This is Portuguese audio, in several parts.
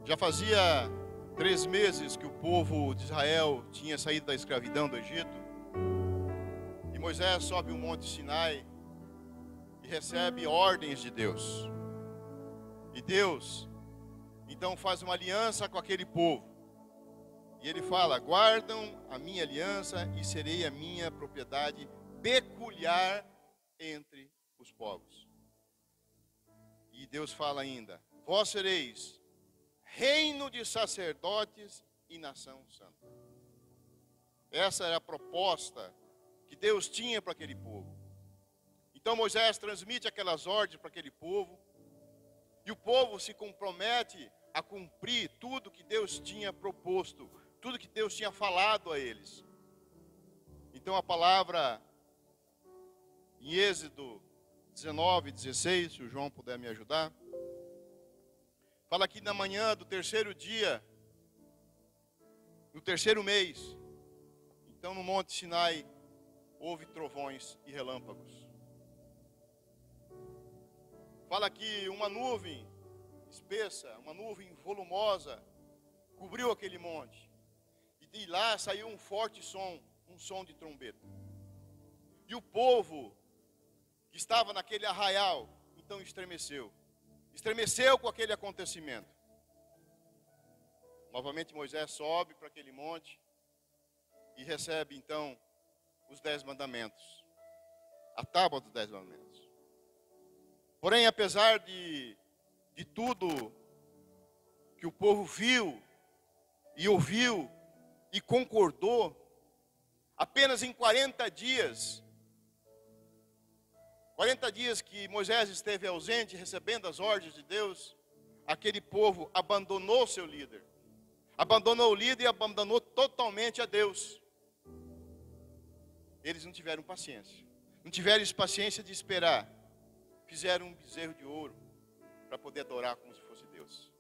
Já fazia 3 meses que o povo de Israel tinha saído da escravidão do Egito. E Moisés sobe o monte Sinai e recebe ordens de Deus. E Deus, então, faz uma aliança com aquele povo. E ele fala: guardam a minha aliança e serei a minha propriedade peculiar entre os povos. E Deus fala ainda: vós sereis reino de sacerdotes e nação santa. Essa era a proposta que Deus tinha para aquele povo. Então Moisés transmite aquelas ordens para aquele povo. E o povo se compromete a cumprir tudo que Deus tinha proposto, tudo que Deus tinha falado a eles. Então a palavra em Êxodo 19:16, se o João puder me ajudar, fala que na manhã do terceiro dia, no terceiro mês, então no monte Sinai, houve trovões e relâmpagos. Fala que uma nuvem espessa, uma nuvem volumosa, cobriu aquele monte. E de lá saiu um forte som, um som de trombeta. E o povo que estava naquele arraial, então estremeceu. Estremeceu com aquele acontecimento. Novamente Moisés sobe para aquele monte e recebe então os 10 mandamentos. A tábua dos 10 mandamentos. Porém, apesar de tudo que o povo viu e ouviu e concordou, apenas em 40 dias que Moisés esteve ausente, recebendo as ordens de Deus, aquele povo abandonou seu líder. Abandonou o líder e abandonou totalmente a Deus. Eles não tiveram paciência. Não tiveram paciência de esperar. Fizeram um bezerro de ouro para poder adorar como se fosse Deus.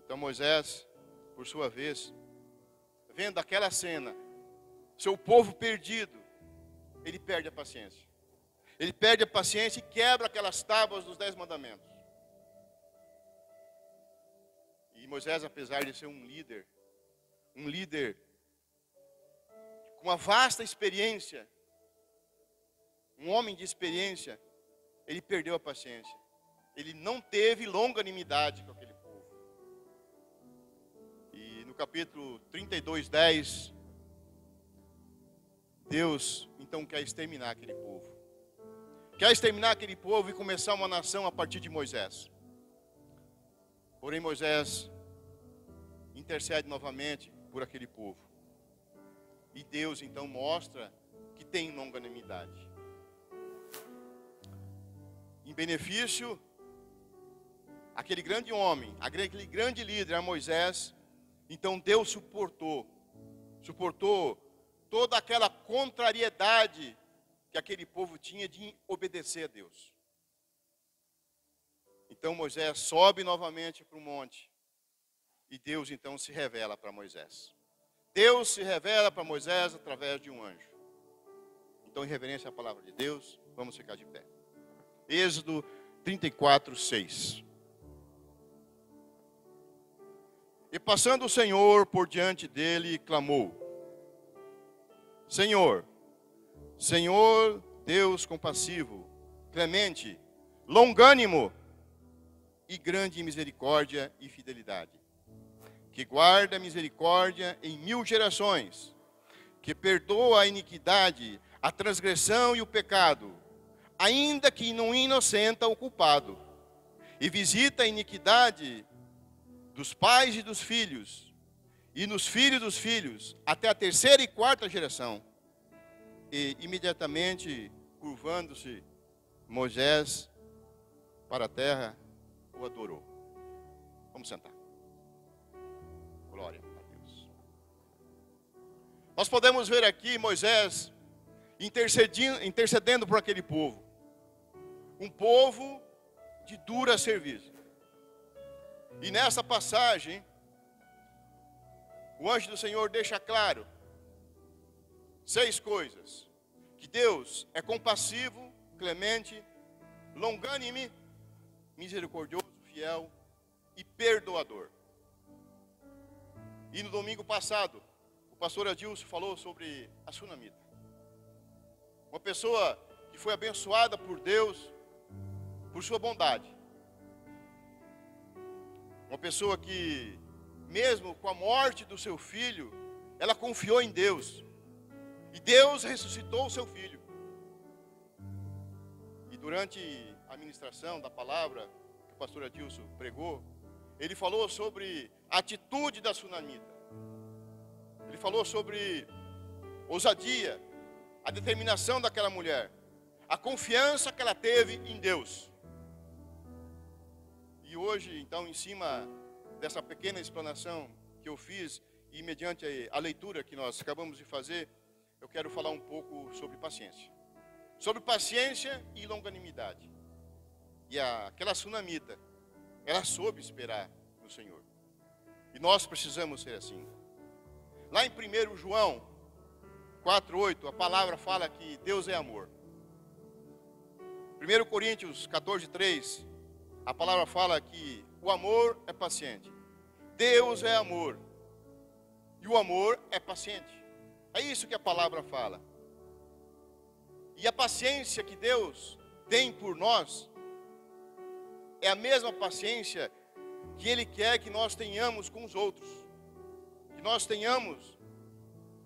Então Moisés, por sua vez, vendo aquela cena, seu povo perdido, ele perde a paciência. Ele perde a paciência e quebra aquelas tábuas dos 10 mandamentos. E Moisés, apesar de ser um líder com uma vasta experiência, um homem de experiência, ele perdeu a paciência. Ele não teve longanimidade com aquele povo. E no capítulo 32:10, Deus então quer exterminar aquele povo. Quer exterminar aquele povo e começar uma nação a partir de Moisés. Porém Moisés intercede novamente por aquele povo. E Deus então mostra que tem longanimidade. Em benefício, aquele grande homem, aquele grande líder, Moisés, então Deus suportou toda aquela contrariedade que aquele povo tinha de obedecer a Deus. Então Moisés sobe novamente para o monte, e Deus então se revela para Moisés. Deus se revela para Moisés através de um anjo. Então, em reverência à palavra de Deus, vamos ficar de pé. Êxodo 34:6. E passando o Senhor por diante dele, clamou: Senhor, Senhor Deus compassivo, clemente, longânimo e grande em misericórdia e fidelidade, que guarda a misericórdia em 1000 gerações, que perdoa a iniquidade, a transgressão e o pecado, ainda que não inocenta o culpado, e visita a iniquidade dos pais e dos filhos, e nos filhos dos filhos, até a 3ª e 4ª geração. E imediatamente, curvando-se, Moisés para a terra, o adorou. Vamos sentar. Glória a Deus. Nós podemos ver aqui Moisés intercedendo por aquele povo. Um povo de dura serviço. E nessa passagem, o anjo do Senhor deixa claro 6 coisas. Que Deus é compassivo, clemente, longânime, misericordioso, fiel e perdoador. E no domingo passado, o pastor Adilson falou sobre a sunamita. Uma pessoa que foi abençoada por Deus, por sua bondade. Uma pessoa que, mesmo com a morte do seu filho, ela confiou em Deus. E Deus ressuscitou o seu filho. E durante a ministração da palavra que o pastor Adilson pregou, ele falou sobre a atitude da sunamita. Ele falou sobre ousadia, a determinação daquela mulher, a confiança que ela teve em Deus. E hoje, então, em cima dessa pequena explanação que eu fiz, e mediante a leitura que nós acabamos de fazer, eu quero falar um pouco sobre paciência. Sobre paciência e longanimidade. E aquela sunamita, ela soube esperar no Senhor. E nós precisamos ser assim. Lá em 1 João 4:8, a palavra fala que Deus é amor. 1 Coríntios 14:3, a palavra fala que o amor é paciente. Deus é amor. E o amor é paciente. É isso que a palavra fala. E a paciência que Deus tem por nós é a mesma paciência que Ele quer que nós tenhamos com os outros. Que nós tenhamos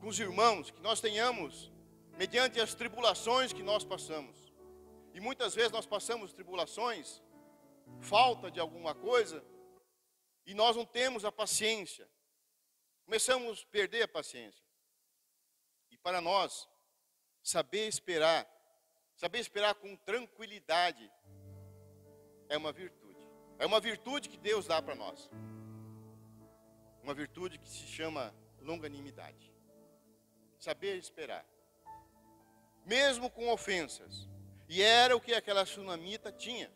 com os irmãos, que nós tenhamos mediante as tribulações que nós passamos. E muitas vezes nós passamos tribulações, falta de alguma coisa, e nós não temos a paciência. Começamos a perder a paciência. E para nós, saber esperar com tranquilidade, é uma virtude. É uma virtude que Deus dá para nós. Uma virtude que se chama longanimidade. Saber esperar. Mesmo com ofensas. E era o que aquela sunamita tinha.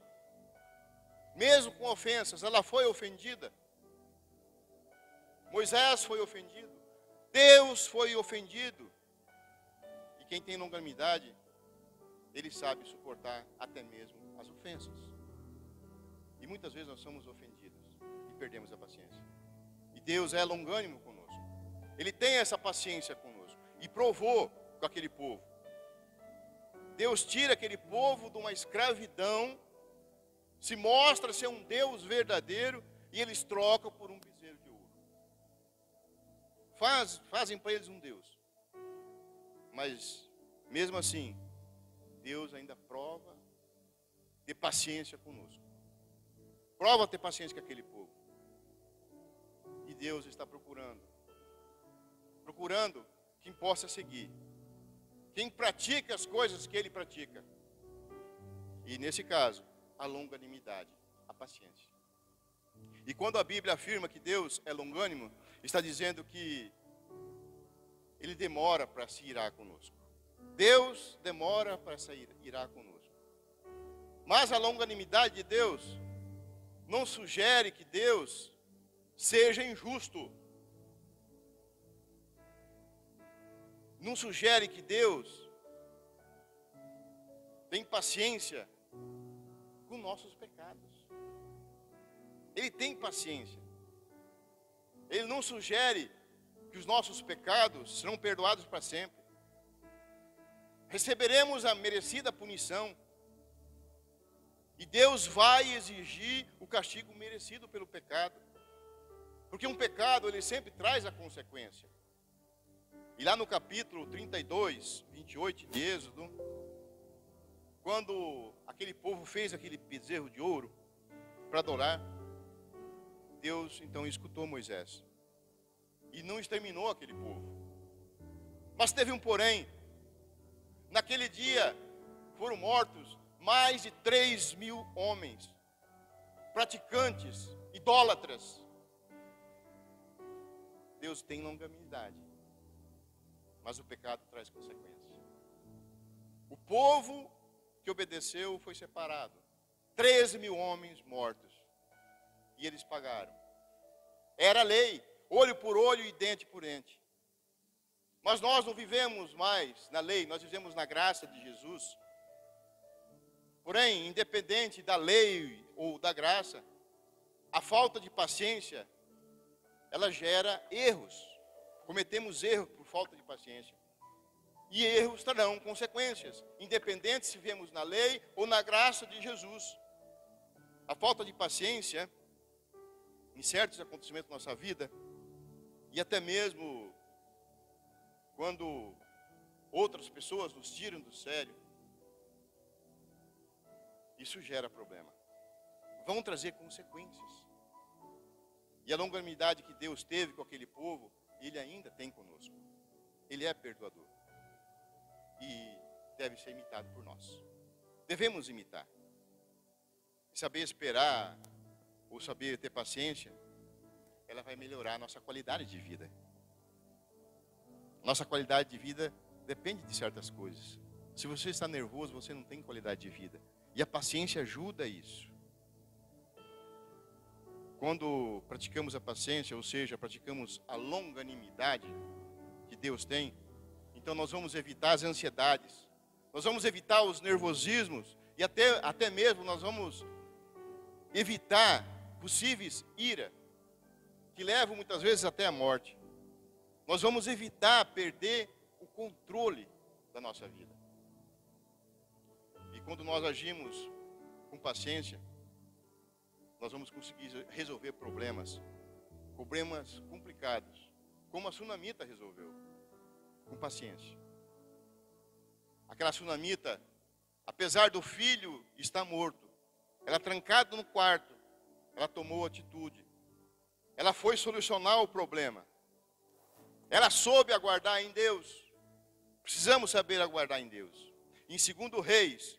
Mesmo com ofensas, ela foi ofendida. Moisés foi ofendido. Deus foi ofendido. E quem tem longanimidade, ele sabe suportar até mesmo as ofensas. E muitas vezes nós somos ofendidos e perdemos a paciência. E Deus é longânimo conosco. Ele tem essa paciência conosco. E provou com aquele povo. Deus tira aquele povo de uma escravidão, se mostra ser um Deus verdadeiro, e eles trocam por um bezerro de ouro. Fazem para eles um Deus. Mas, mesmo assim, Deus ainda prova ter paciência conosco. Prova ter paciência com aquele povo. E Deus está procurando quem possa seguir. Quem pratica as coisas que Ele pratica. E nesse caso, a longanimidade, a paciência. E quando a Bíblia afirma que Deus é longânimo, está dizendo que Ele demora para se irar conosco. Deus demora para se irar conosco. Mas a longanimidade de Deus não sugere que Deus seja injusto. Não sugere que Deus tem paciência com nossos pecados. Ele tem paciência. Ele não sugere que os nossos pecados serão perdoados para sempre. Receberemos a merecida punição. E Deus vai exigir o castigo merecido pelo pecado. Porque um pecado, ele sempre traz a consequência. E lá no capítulo 32, 28 de Êxodo, quando aquele povo fez aquele bezerro de ouro para adorar, Deus então escutou Moisés. E não exterminou aquele povo. Mas teve um porém. Naquele dia foram mortos mais de 3.000 homens, praticantes, idólatras. Deus tem longanimidade, mas o pecado traz consequências. O povo que obedeceu foi separado. 13.000 homens mortos. E eles pagaram. Era lei, olho por olho e dente por dente. Mas nós não vivemos mais na lei, nós vivemos na graça de Jesus. Porém, independente da lei ou da graça, A falta de paciência, ela gera erros. Cometemos erros por falta de paciência. E erros trarão consequências, independente se vemos na lei ou na graça de Jesus. A falta de paciência, em certos acontecimentos da nossa vida, e até mesmo quando outras pessoas nos tiram do sério, isso gera problema. Vão trazer consequências. E a longanimidade que Deus teve com aquele povo, Ele ainda tem conosco. Ele é perdoador. E deve ser imitado por nós. Devemos imitar. E saber esperar, ou saber ter paciência, ela vai melhorar a nossa qualidade de vida. Nossa qualidade de vida depende de certas coisas. Se você está nervoso, você não tem qualidade de vida. E a paciência ajuda isso. Quando praticamos a paciência, ou seja, praticamos a longanimidade que Deus tem, então nós vamos evitar as ansiedades, nós vamos evitar os nervosismos e até mesmo nós vamos evitar possíveis ira, que levam muitas vezes até a morte. Nós vamos evitar perder o controle da nossa vida. E quando nós agimos com paciência, nós vamos conseguir resolver problemas complicados, como a sunamita resolveu, com paciência. Aquela sunamita, apesar do filho estar morto, ela trancada no quarto, ela tomou atitude. Ela foi solucionar o problema. Ela soube aguardar em Deus. Precisamos saber aguardar em Deus. Em 2 Reis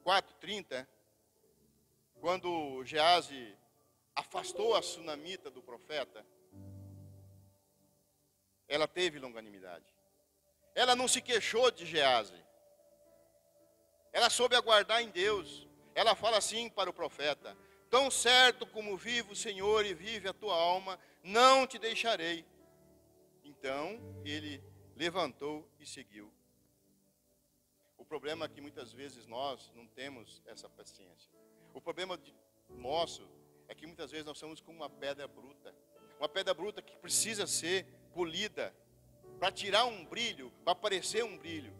4:30, quando Geazi afastou a sunamita do profeta, ela teve longanimidade. Ela não se queixou de Geazi. Ela soube aguardar em Deus. Ela fala assim para o profeta: tão certo como vive o Senhor e vive a tua alma, não te deixarei. Então ele levantou e seguiu. O problema é que muitas vezes nós não temos essa paciência. O problema nosso é que muitas vezes nós somos como uma pedra bruta. Uma pedra bruta que precisa ser polida para tirar um brilho, para aparecer um brilho.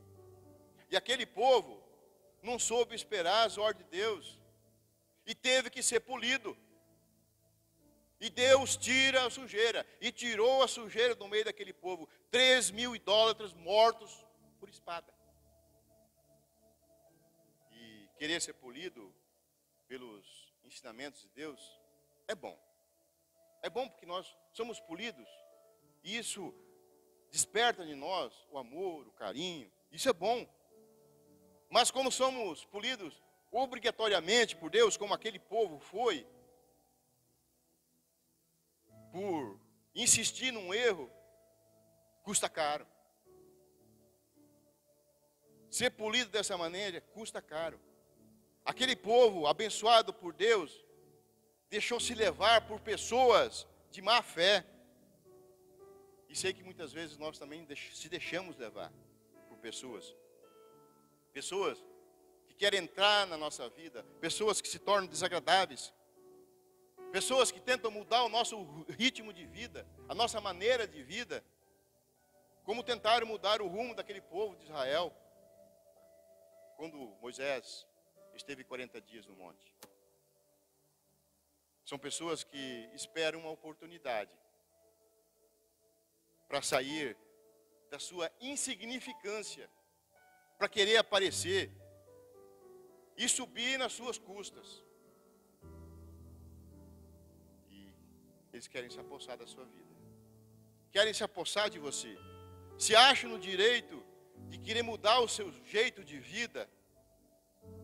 E aquele povo não soube esperar as ordens de Deus e teve que ser polido. E Deus tira a sujeira, e tirou a sujeira do meio daquele povo. 3.000 idólatras mortos por espada. E querer ser polido pelos ensinamentos de Deus é bom. É bom porque nós somos polidos, e isso desperta em nós o amor, o carinho. Isso é bom. Mas como somos polidos obrigatoriamente por Deus, como aquele povo foi, por insistir num erro, custa caro. Ser polido dessa maneira custa caro. Aquele povo abençoado por Deus deixou-se levar por pessoas de má fé. E sei que muitas vezes nós também se deixamos levar por pessoas que querem entrar na nossa vida, pessoas que se tornam desagradáveis, pessoas que tentam mudar o nosso ritmo de vida, a nossa maneira de vida, como tentaram mudar o rumo daquele povo de Israel, quando Moisés esteve 40 dias no monte. São pessoas que esperam uma oportunidade para sair da sua insignificância, para querer aparecer e subir nas suas custas. E eles querem se apossar da sua vida. Querem se apossar de você. Se acham no direito de querer mudar o seu jeito de vida,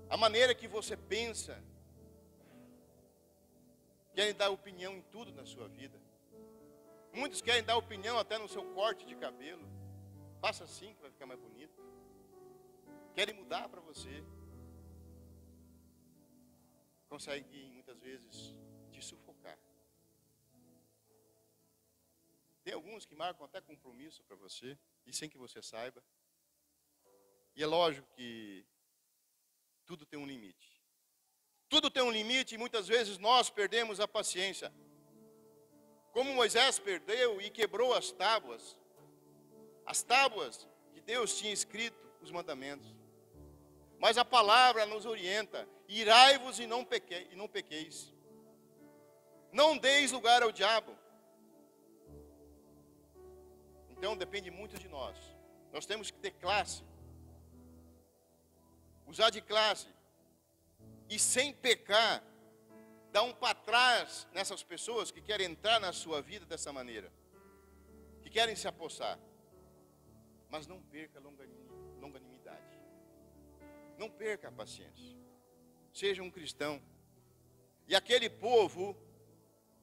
a maneira que você pensa. Querem dar opinião em tudo na sua vida. Muitos querem dar opinião até no seu corte de cabelo. Faça assim que vai ficar mais bonito. Querem mudar para você. Conseguem muitas vezes te sufocar. Tem alguns que marcam até compromisso para você, e sem que você saiba. E é lógico que tudo tem um limite. Tudo tem um limite e muitas vezes nós perdemos a paciência. Como Moisés perdeu e quebrou as tábuas que Deus tinha escrito os mandamentos. Mas a palavra nos orienta: irai-vos e não pequeis. Não deis lugar ao diabo. Então depende muito de nós. Nós temos que ter classe. Usar de classe. E sem pecar, dar um para trás nessas pessoas que querem entrar na sua vida dessa maneira. Que querem se apossar. Mas não perca a longanimidade. Não perca a paciência. Seja um cristão. E aquele povo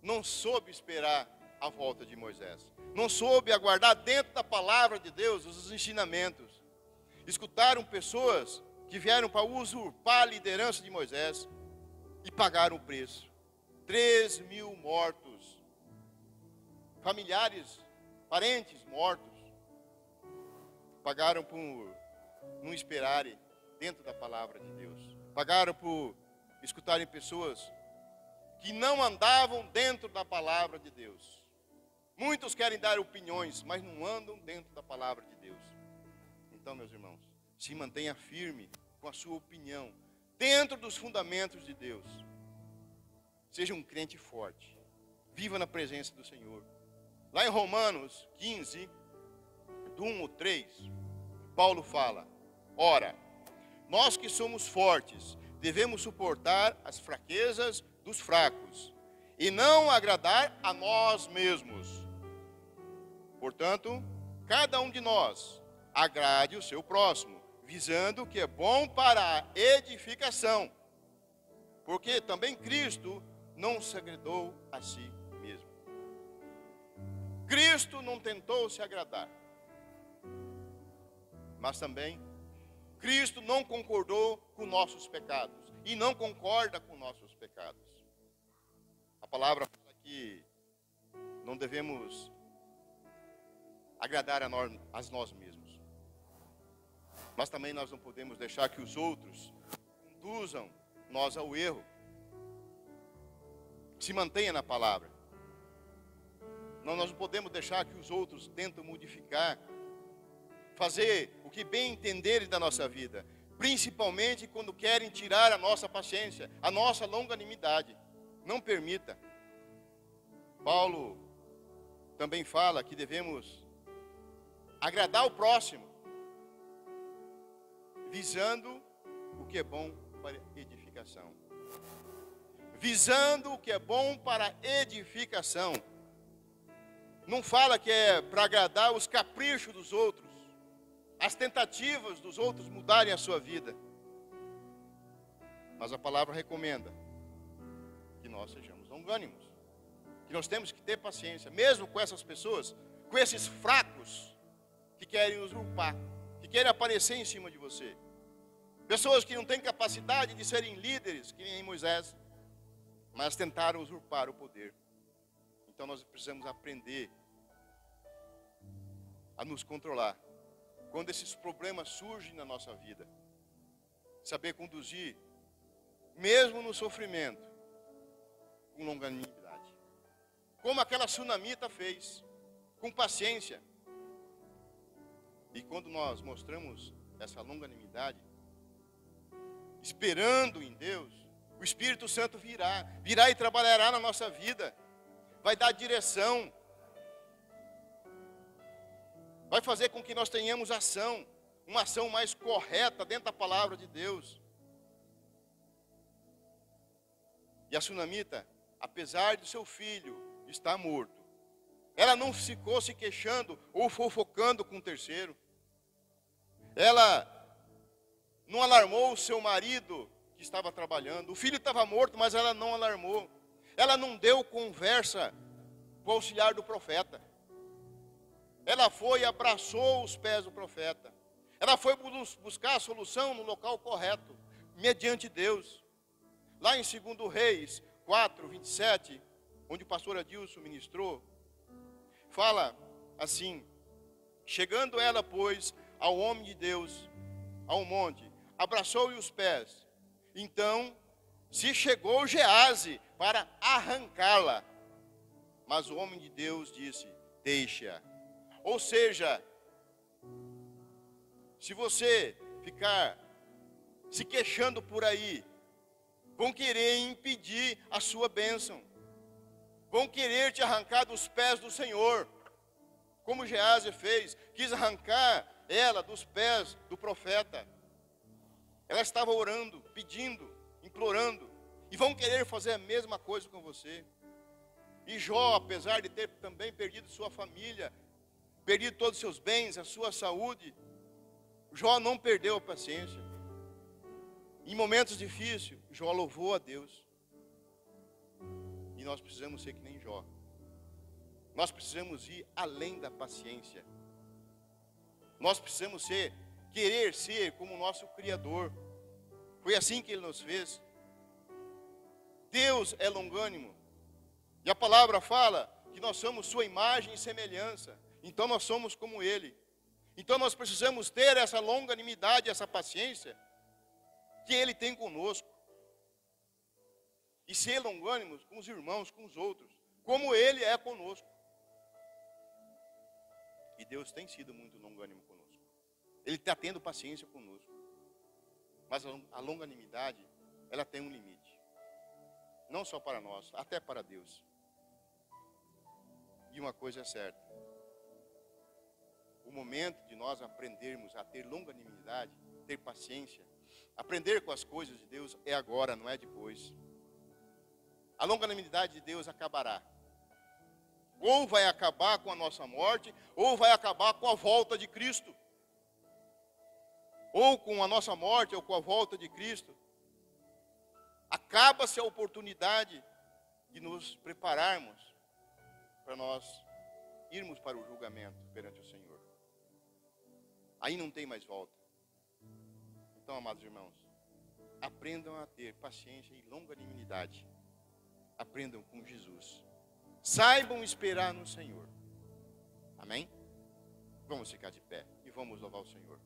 não soube esperar a volta de Moisés. Não soube aguardar dentro da palavra de Deus os ensinamentos. Escutaram pessoas que vieram para usurpar a liderança de Moisés e pagaram o preço. 3.000 mortos. Familiares, parentes mortos. Pagaram por não esperarem dentro da palavra de Deus. Pagaram por escutarem pessoas que não andavam dentro da palavra de Deus. Muitos querem dar opiniões, mas não andam dentro da palavra de Deus. Então, meus irmãos, se mantenha firme com a sua opinião, dentro dos fundamentos de Deus. Seja um crente forte. Viva na presença do Senhor. Lá em Romanos 15, do 1 ao 3, Paulo fala: ora, nós que somos fortes, devemos suportar as fraquezas dos fracos, e não agradar a nós mesmos. Portanto, cada um de nós agrade o seu próximo, visando o que é bom para a edificação. Porque também Cristo não se agradou a si mesmo. Cristo não tentou se agradar. Mas também Cristo não concordou com nossos pecados. E não concorda com nossos pecados. A palavra fala que não devemos agradar a nós mesmos. Mas também nós não podemos deixar que os outros conduzam nós ao erro. Se mantenha na palavra. Nós não podemos deixar que os outros tentem modificar, fazer o que bem entenderem da nossa vida, principalmente quando querem tirar a nossa paciência, a nossa longanimidade. Não permita. Paulo também fala que devemos agradar o próximo, visando o que é bom para edificação. Visando o que é bom para edificação. Não fala que é para agradar os caprichos dos outros, as tentativas dos outros mudarem a sua vida. Mas a palavra recomenda que nós sejamos longânimos, que nós temos que ter paciência, mesmo com essas pessoas, com esses fracos que querem usurpar, que querem aparecer em cima de você. Pessoas que não têm capacidade de serem líderes, que nem Moisés, mas tentaram usurpar o poder. Então nós precisamos aprender a nos controlar quando esses problemas surgem na nossa vida. Saber conduzir, mesmo no sofrimento, com longanimidade. Como aquela sunamita fez, com paciência. E quando nós mostramos essa longanimidade, esperando em Deus, o Espírito Santo virá e trabalhará na nossa vida. Vai dar direção. Vai fazer com que nós tenhamos ação, uma ação mais correta dentro da palavra de Deus. E a sunamita, apesar de seu filho estar morto, ela não ficou se queixando ou fofocando com o terceiro. Ela não alarmou o seu marido que estava trabalhando. O filho estava morto, mas ela não alarmou. Ela não deu conversa com o auxiliar do profeta. Ela foi e abraçou os pés do profeta. Ela foi buscar a solução no local correto, mediante Deus. Lá em 2 Reis 4, 27, onde o pastor Adilson ministrou, fala assim: chegando ela, pois, ao homem de Deus, ao monte, abraçou-lhe os pés. Então se chegou Gease para arrancá-la. Mas o homem de Deus disse: deixa. Ou seja, se você ficar se queixando por aí, vão querer impedir a sua bênção. Vão querer te arrancar dos pés do Senhor. Como Gease fez, quis arrancar ela dos pés do profeta. Ela estava orando, pedindo, implorando. E vão querer fazer a mesma coisa com você. E Jó, apesar de ter também perdido sua família, perdido todos os seus bens, a sua saúde, Jó não perdeu a paciência. Em momentos difíceis, Jó louvou a Deus. E nós precisamos ser que nem Jó. Nós precisamos ir além da paciência. Nós precisamos querer ser como o nosso Criador. Foi assim que Ele nos fez. Deus é longânimo. E a palavra fala que nós somos sua imagem e semelhança. Então nós somos como Ele. Então nós precisamos ter essa longanimidade, essa paciência que Ele tem conosco. E ser longânimos com os irmãos, com os outros, como Ele é conosco. E Deus tem sido muito longânimo conosco. Ele está tendo paciência conosco. Mas a longanimidade, ela tem um limite. Não só para nós, até para Deus. E uma coisa é certa. O momento de nós aprendermos a ter longanimidade, ter paciência, aprender com as coisas de Deus é agora, não é depois. A longanimidade de Deus acabará. Ou vai acabar com a nossa morte, ou vai acabar com a volta de Cristo. Ou com a nossa morte, ou com a volta de Cristo. Acaba-se a oportunidade de nos prepararmos para nós irmos para o julgamento perante o Senhor. Aí não tem mais volta. Então, amados irmãos, aprendam a ter paciência e longanimidade. Aprendam com Jesus. Saibam esperar no Senhor. Amém? Vamos ficar de pé e vamos louvar o Senhor.